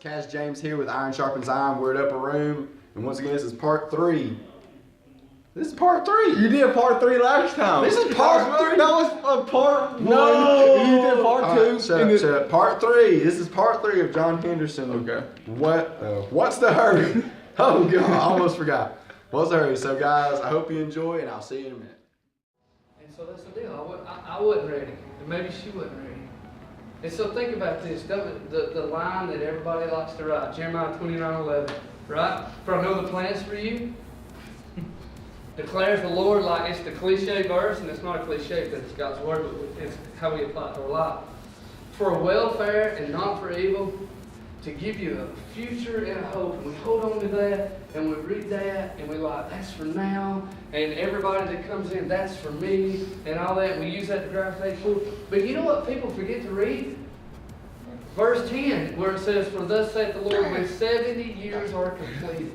Cash James here with Iron Sharpens Iron. We're at Upper Room, and once again, this is part 3. This is part 3. You did part 3 last time. This is part 3. That was a part 1. No. You did part 2. Shut up. Part 3. This is part 3 of Jon Henderson. Okay. What's the hurry? Oh God, I almost forgot. What's the hurry? So guys, I hope you enjoy, and I'll see you in a minute. And so that's the deal. I wasn't ready, and maybe she wasn't ready. And so think about this, the line that everybody likes to write, Jeremiah 29:11, right? For I know the plans for you, declares the Lord, like it's the cliche verse, and it's not a cliche because it's God's word, but it's how we apply it to our life. For welfare and not for evil, to give you a future and a hope. And we hold on to that, and we read that, and we like, that's for now. And everybody that comes in, that's for me, and all that. And we use that to gravitate toward. But you know what people forget to read? Verse 10, where it says, for thus saith the Lord, when 70 years are completed.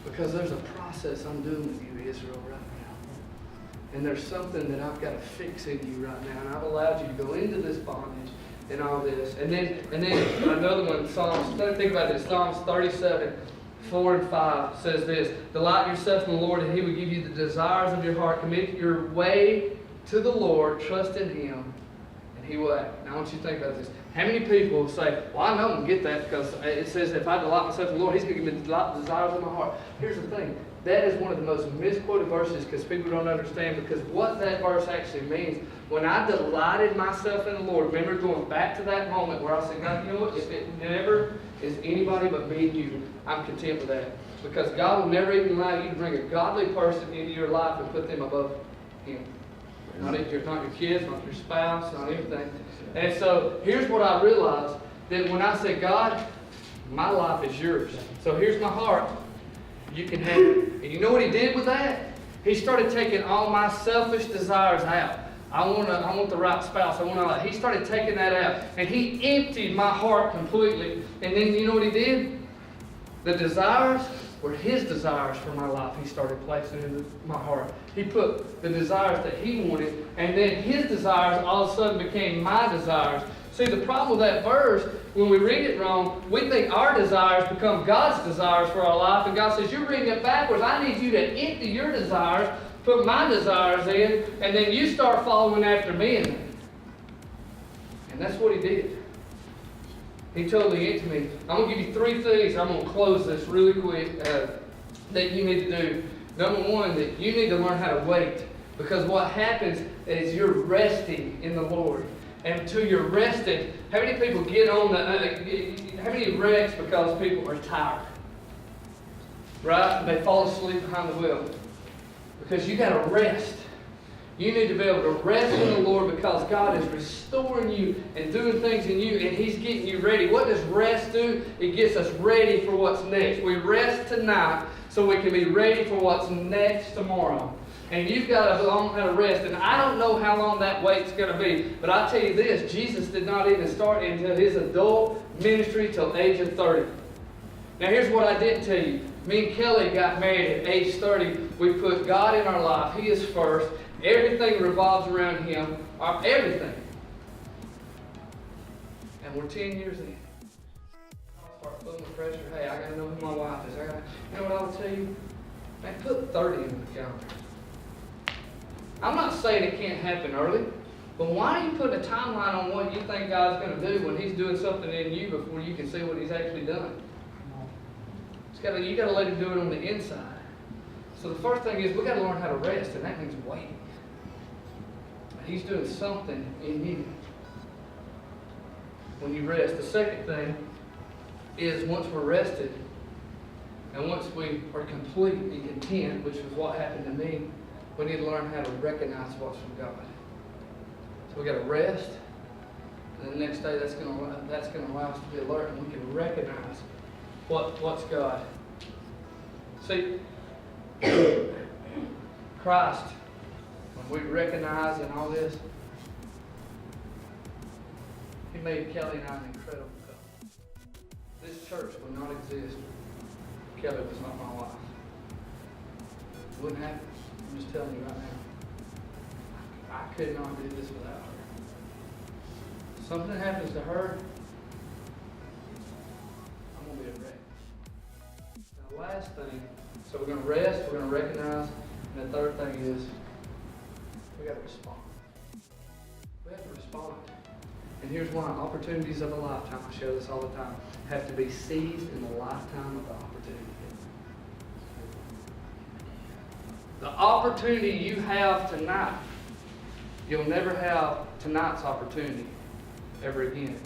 Because there's a process I'm doing with you, Israel, right now. And there's something that I've got to fix in you right now. And I've allowed you to go into this bondage and all this. And then another one, think about this, Psalms 37, 4 and 5 says this, delight yourself in the Lord, and He will give you the desires of your heart. Commit your way to the Lord, trust in Him, and He will act. Now I want you to think about this. How many people say, well, I know I'm going to get that because it says if I delight myself in the Lord, He's going to give me the desires of my heart. Here's the thing. That is one of the most misquoted verses because people don't understand, because what that verse actually means, when I delighted myself in the Lord, remember going back to that moment where I said, God, you know what, if it never is anybody but me and you, I'm content with that. Because God will never even allow you to bring a godly person into your life and put them above Him. Not your kids, not your spouse, not anything. And so here's what I realized, that when I said, God, my life is yours. So here's my heart. You can have it. And you know what He did with that? He started taking all my selfish desires out. I want the right spouse. He started taking that out. And He emptied my heart completely. And then you know what He did? The desires were His desires for my life. He started placing into my heart. He put the desires that He wanted, and then His desires all of a sudden became my desires. See, the problem with that verse, when we read it wrong, we think our desires become God's desires for our life, and God says, you're reading it backwards. I need you to empty your desires, put my desires in, and then you start following after me in that. And that's what He did. He totally emptied me. I'm going to give you 3 things. I'm going to close this really quick that you need to do. Number 1, that you need to learn how to wait. Because what happens is you're resting in the Lord. And until you're rested, how many people get on how many wrecks because people are tired? Right? And they fall asleep behind the wheel. Because you got to rest. You need to be able to rest in the Lord because God is restoring you and doing things in you, and He's getting you ready. What does rest do? It gets us ready for what's next. We rest tonight so we can be ready for what's next tomorrow. And you've got to learn how to rest. And I don't know how long that wait's going to be, but I'll tell you this, Jesus did not even start until His adult ministry till age of 30. Now here's what I didn't tell you. Me and Kelly got married at age 30. We put God in our life. He is first. Everything revolves around Him. Everything. And we're 10 years in. I'll start putting the pressure. Hey, I got to know who my wife is. You know what I'll tell you? Man, put 30 in the calendar. I'm not saying it can't happen early, but why are you putting a timeline on what you think God's going to do when He's doing something in you before you can see what He's actually done? You got to let Him do it on the inside. So the first thing is we got to learn how to rest, and that means waiting. He's doing something in you when you rest. The second thing is once we're rested and once we are completely content, which is what happened to me, we need to learn how to recognize what's from God. So we got to rest, and the next day that's going to allow us to be alert, and we can recognize what's God. See, Christ, when we recognize and all this, He made Kelly and I an incredible couple. This church would not exist if Kelly was not my wife. It wouldn't happen. I'm just telling you right now. I could not do this without her. Something happens to her, be a wreck. Now, the last thing, so we're going to rest, we're going to recognize, and the third thing is we got to respond. We have to respond. And here's why: opportunities of a lifetime, I share this all the time, have to be seized in the lifetime of the opportunity. The opportunity you have tonight, you'll never have tonight's opportunity ever again.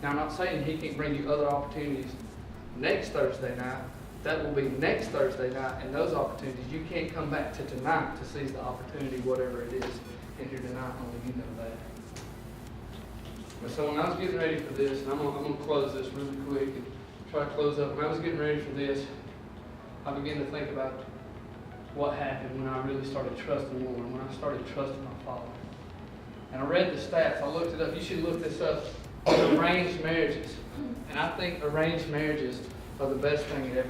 Now, I'm not saying he can't bring you other opportunities next Thursday night. That will be next Thursday night, and those opportunities, you can't come back to tonight to seize the opportunity, whatever it is, in here tonight. Only you know that. But so when I was getting ready for this, and I'm going to close this really quick and try to close up. When I was getting ready for this, I began to think about what happened when I really started trusting the Lord, when I started trusting my Father. And I read the stats. I looked it up. You should look this up. Arranged marriages. And I think arranged marriages are the best thing ever.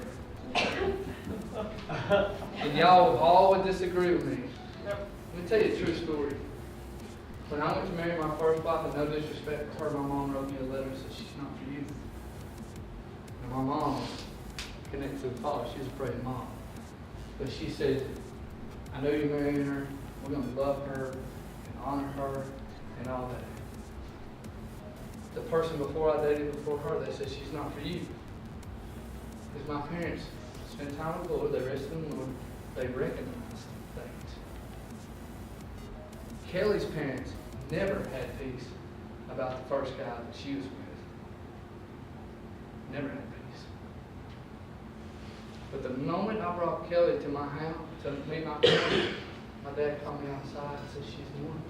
And y'all all would disagree with me. Let me tell you a true story. When I went to marry my first wife, and no disrespect to her, my mom wrote me a letter and said, she's not for you. And my mom was connected to the Father. She was a praying mom. But she said, I know you're marrying her. We're going to love her and honor her and all that. The person before I dated before her, they said, she's not for you. Because my parents spent time with the Lord. They rested in the Lord. They recognized things. Kelly's parents never had peace about the first guy that she was with. Never had peace. But the moment I brought Kelly to my house to meet my parents, my dad called me outside and said, she's the one.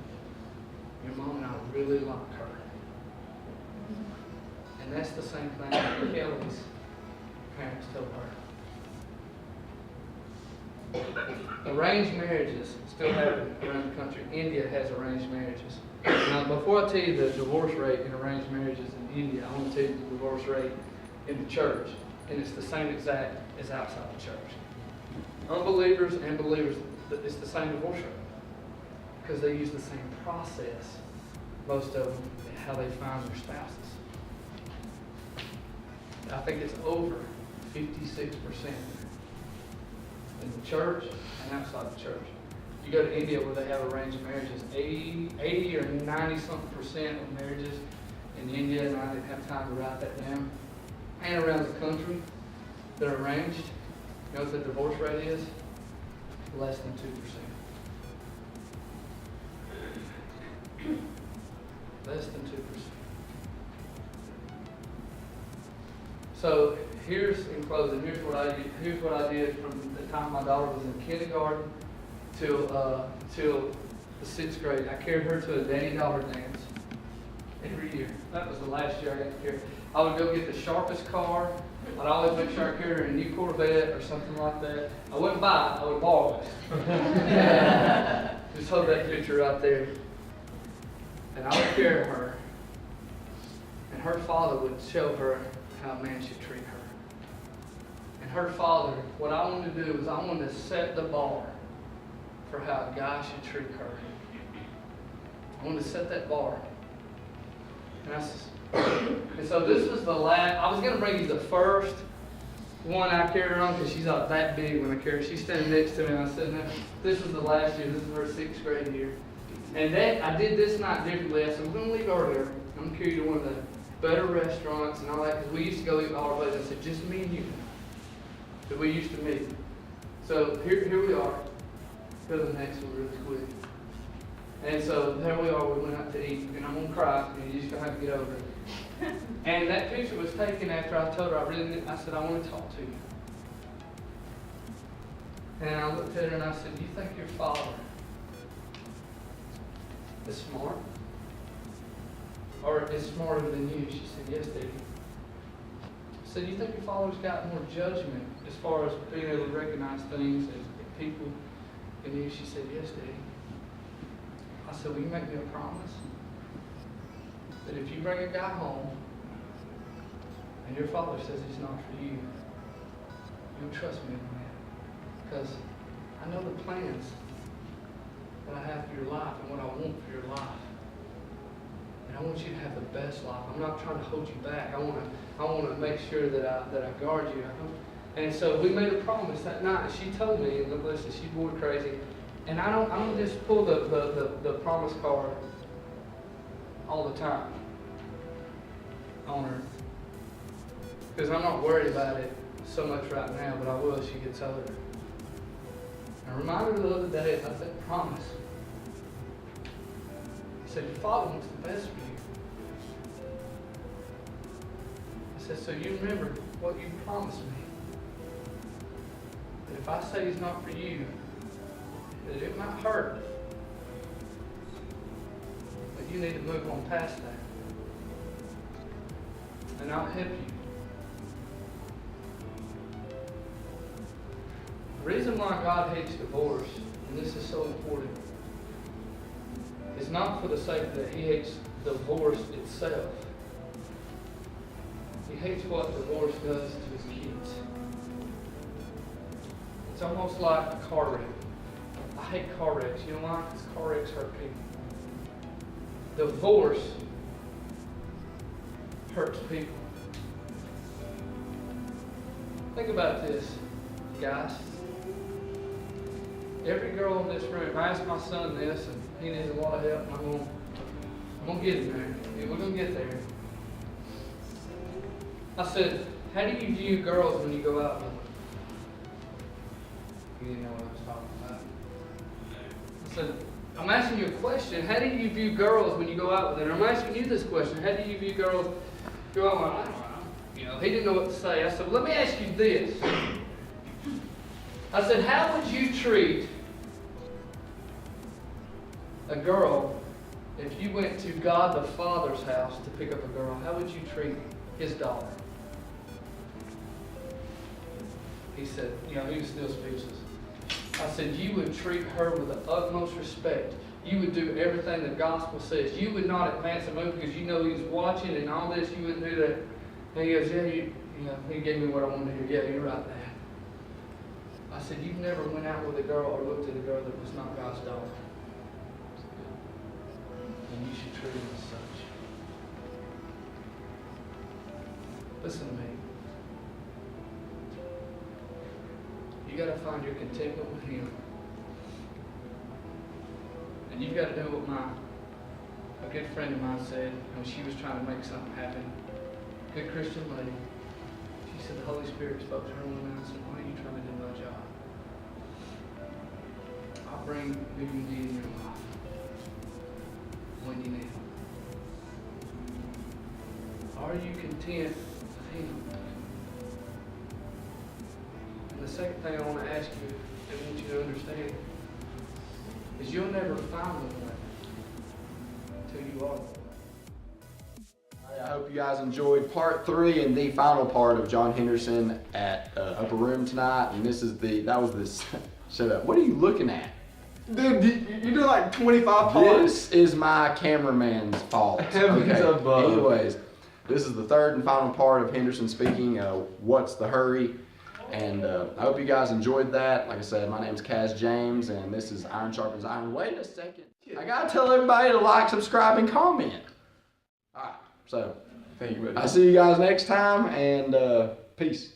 Your mom and I really like her. And that's the same thing that Kelly's parents told her. Arranged marriages still happen around the country. India has arranged marriages. Now, before I tell you the divorce rate in arranged marriages in India, I want to tell you the divorce rate in the church. And it's the same exact as outside the church. Unbelievers and believers, it's the same divorce rate. Because they use the same process, most of them, how they find their spouses. I think it's over 56% in the church and outside the church. You go to India where they have arranged marriages, 80 or 90-something% of marriages in India, and I didn't have time to write that down, and around the country that are arranged. You know what the divorce rate is? Less than 2%. Less than 2%. So here's, in closing, here's what I did from the time my daughter was in kindergarten till the 6th grade. I carried her to a daddy-daughter dance every year. That was the last year I got to carry her. I would go get the sharpest car. I'd always make sure I carried her in a new Corvette or something like that. I wouldn't buy it, I would borrow it. Just hold that picture right there. And I would carry her, and her father would show her how a man should treat her. And her father, what I wanted to do was I wanted to set the bar for how a guy should treat her. I wanted to set that bar. And so this was the last, I was going to bring you the first one I carried her on because she's not that big when I carry her. She's standing next to me and I said, no, this was the last year. This is her 6th grade year. And I did this night differently. I said, we're going to leave earlier. I'm going to carry you to one of the better restaurants and all that, because we used to go eat all our places. I said, just me and you. That we used to meet. So here we are. Go to the next one really quick. And so there we are. We went out to eat, and I'm gonna cry, and you just gonna have to get over it. And that picture was taken after I told her I said I want to talk to you. And I looked at her and I said, you think your father is smart? Or is smarter than you? She said, yes, Daddy. I said, you think your father's got more judgment as far as being able to recognize things and people than you? She said, yes, Daddy. I said, will you make me a promise that if you bring a guy home and your father says he's not for you, you'll trust me on that? Because I know the plans that I have for your life and what I want for your life. And I want you to have the best life. I'm not trying to hold you back. I want to make sure that I guard you. And so we made a promise that night. She told me, and listen, she's more crazy. And I don't just pull the promise card all the time on her, because I'm not worried about it so much right now, but I will as she gets older. I reminded her the other day about that promise. I said, your Father wants the best for you. I said, so you remember what you promised me. That if I say He's not for you, that it might hurt. But you need to move on past that. And I'll help you. The reason why God hates divorce, and this is so important, is not for the sake that He hates divorce itself. He hates what divorce does to His kids. It's almost like a car wreck. I hate car wrecks. You know why? Because car wrecks hurt people. Divorce hurts people. Think about this, guys. Every girl in this room, I asked my son this, and he needs a lot of help, and I'm gonna get him there. Yeah, we're gonna get there. I said, how do you view girls when you go out with them? He didn't know what I was talking about. I said, I'm asking you a question. How do you view girls when you go out with them? I'm asking you this question. How do you view girls go out with them? I don't know. You know, he didn't know what to say. I said, let me ask you this. I said, how would you treat a girl if you went to God the Father's house to pick up a girl? How would you treat His daughter? He said, you know, he was still speechless. I said, you would treat her with the utmost respect. You would do everything the gospel says. You would not advance a move because you know He was watching and all this. You wouldn't do that. And he goes, yeah, you know, he gave me what I wanted to hear. Yeah, you're right there. I said, you've never went out with a girl or looked at a girl that was not God's daughter. And you should treat him as such. Listen to me. You got to find your contentment with Him. And you've got to do what a good friend of mine said when she was trying to make something happen. Good Christian lady. She said the Holy Spirit spoke to her one night and said, why are you trying to do my job? I'll bring who you need in your life when you need them. Are you content with Him? And the second thing I want to ask you and want you to understand is you'll never find one until you are. I hope you guys enjoyed part 3 and the final part of Jon Henderson at Upper Room tonight. And shut up. What are you looking at? Dude, you do like 25 parts. This is my cameraman's fault. Heavens above. Anyways, this is the third and final part of Henderson speaking. What's the hurry? And I hope you guys enjoyed that. Like I said, my name's Kaz James, and this is Iron Sharpens Iron. Wait a second. I gotta tell everybody to like, subscribe, and comment. All right. So, Thank you, buddy. I'll see you guys next time, and peace.